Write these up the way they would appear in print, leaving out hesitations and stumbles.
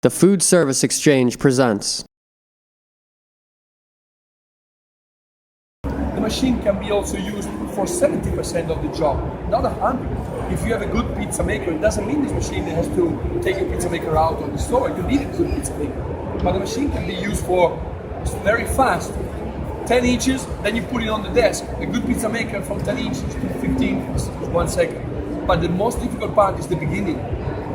The Food Service Exchange presents. The machine can be also used for 70% of the job, not 100. If you have a good pizza maker, it doesn't mean this machine has to take your pizza maker out of the store. You need a good pizza maker. But the machine can be used for very fast. 10 inches, then you put it on the desk. A good pizza maker from 10 inches to 15 is 1 second. But the most difficult part is the beginning.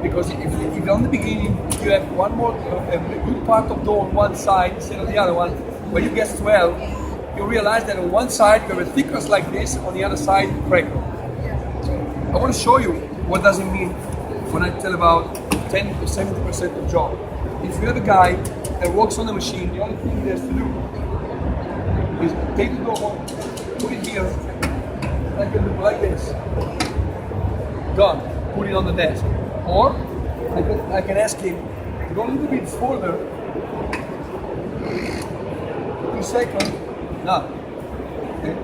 Because if on the beginning you have one more a good part of dough on one side instead of the other one, when you get 12, you realize that on one side you have a thickness like this, on the other side crackle. I want to show you what does it mean when I tell about 10 to 70% of job. If you have a guy that works on the machine, the only thing he has to do is take the dough, put it here, I can do like this. Done. Put it on the desk. Or I can ask him to go a little bit further. 2 seconds. Now, okay.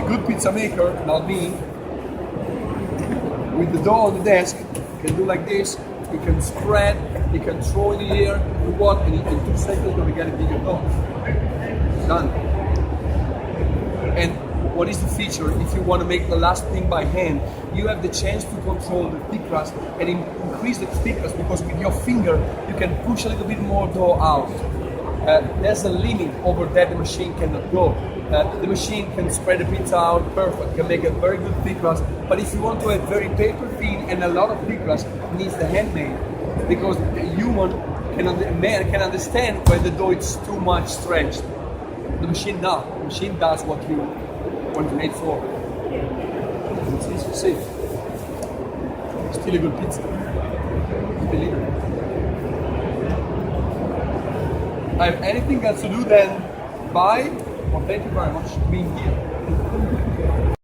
A good pizza maker, not me, with the dough on the desk, can do like this. He can spread, he can throw in the air, do what, and in 2 seconds you're gonna get a bigger dough. Done. And what is the feature? If you want to make the last thing by hand, you have the chance to control the thickness and increase the thickness, because with your finger you can push a little bit more dough out. There's a limit over that the machine cannot go. The machine can spread the pizza out perfect, can make a very good thickness, but if you want to have very paper thin and a lot of thickness, it needs the handmade, because a human man can understand when the dough is too much stretched. The machine not. The machine does what you want to made for. It's easy to see. Still a good pizza. Believe it. I have anything else to do then bye. Well, thank you very much for being here.